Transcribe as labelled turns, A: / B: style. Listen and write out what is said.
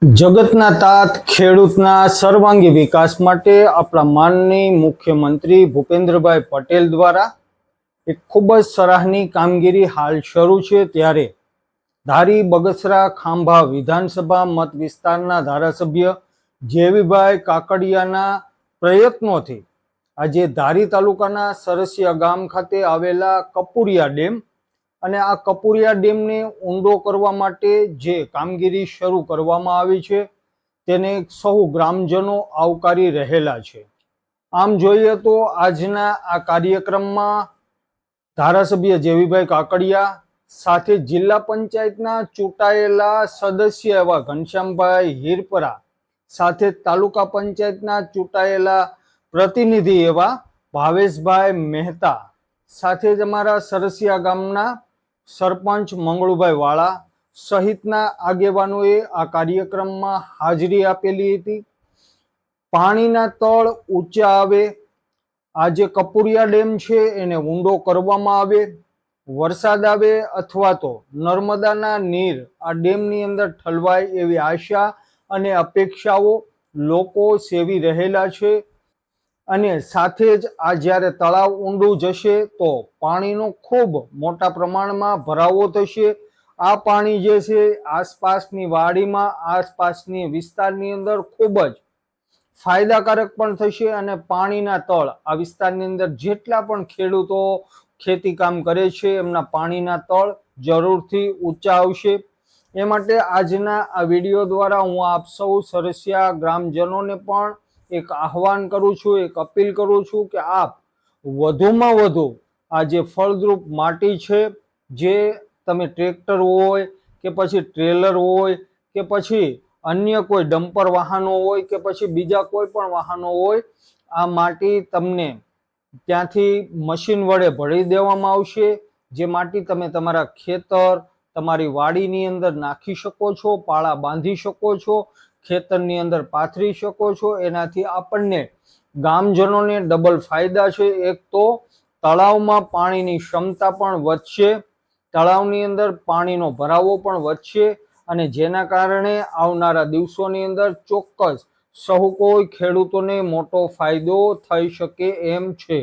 A: જગતના તાત ખેડૂતના સર્વાંગી વિકાસ માટે આપણા માનનીય મુખ્યમંત્રી ભૂપેન્દ્રભાઈ પટેલ દ્વારા એક ખૂબ જ સરાહનીય કામગીરી હાલ શરૂ છે। ત્યારે ધારી બગસરા ખાંભા વિધાનસભા મત વિસ્તારના ધારાસભ્ય જેવીભાઈ કાકડિયાના પ્રયત્નોથી આજે ધારી તાલુકાના સરસિયા ગામ ખાતે આવેલા કપુરિયા ડેમ અને આ કપુરિયા ડેમને ઊંડો કરવા માટે જે કામગીરી શરૂ કરવામાં આવી છે તેને સૌ ગ્રામજનો આવકારી રહેલા છે। આમ જોઈએ તો આજના આ કાર્યક્રમમાં ધારાસભ્ય જેવીભાઈ કાકડિયા સાથે જિલ્લા પંચાયતના ચૂંટાયેલા સદસ્ય એવા ઘનશ્યામભાઈ હિરપરા સાથે તાલુકા પંચાયતના ચૂંટાયેલા પ્રતિનિધિ એવા ભાવેશભાઈ મહેતા સાથે જ અમારા સરસિયા ગામના સરપંચ મંગળુભાઈ વાળા સહિતના આગેવાનોએ આ કાર્યક્રમમાં હાજરી આપેલી હતી। પાણીના તળ ઊંચા આવે, આ જે કપુરિયા ડેમ છે એને ઊંડો કરવામાં આવે, વરસાદ આવે અથવા તો નર્મદાના નીર આ ડેમની અંદર ઠલવાય એવી આશા અને અપેક્ષાઓ લોકો સેવી રહેલા છે। અને સાથે જ આ જ્યારે તળાવ ઊંડું જશે તો પાણીનો ખૂબ મોટા પ્રમાણમાં ભરાવો થશે। આ પાણી જે છે આસપાસની વાડીમાં આસપાસની વિસ્તારની અંદર ખૂબ જ ફાયદાકારક પણ થશે અને પાણીના તળ આ વિસ્તારની અંદર જેટલા પણ ખેડૂતો ખેતી કામ કરે છે એમના પાણીના તળ જરૂરથી ઊંચા આવશે। એ માટે આજના આ વિડીયો દ્વારા હું આપ સૌ સરસિયા ગ્રામજનોને પણ એક આહવાન કરું છું, એક અપીલ કરું છું કે આપ વધુમાં વધુ આ જે ફળદ્રુપ માટી છે, જે તમે ટ્રેક્ટર હોય કે પછી ટ્રેલર હોય કે પછી અન્ય કોઈ ડમ્પર વાહનો હોય કે પછી બીજા કોઈ પણ વાહનો હોય, આ માટી તમને ત્યાંથી મશીન વડે ભરી દેવામાં આવશે। જે માટી તમે તમારા ખેતર, તમારી વાડીની અંદર નાખી શકો છો, પાળા બાંધી શકો છો, ખેતરની અંદર પાથરી શકો છો। એનાથી આપણને ગામજનોને ડબલ ફાયદા છે। એક તો તળાવમાં પાણીની ક્ષમતા પણ વધશે, તળાવની અંદર પાણીનો ભરાવો પણ વધશે અને જેના કારણે આવનારા દિવસોની અંદર ચોક્કસ સહુ કોઈ ખેડૂતોને મોટો ફાયદો થઈ શકે એમ છે।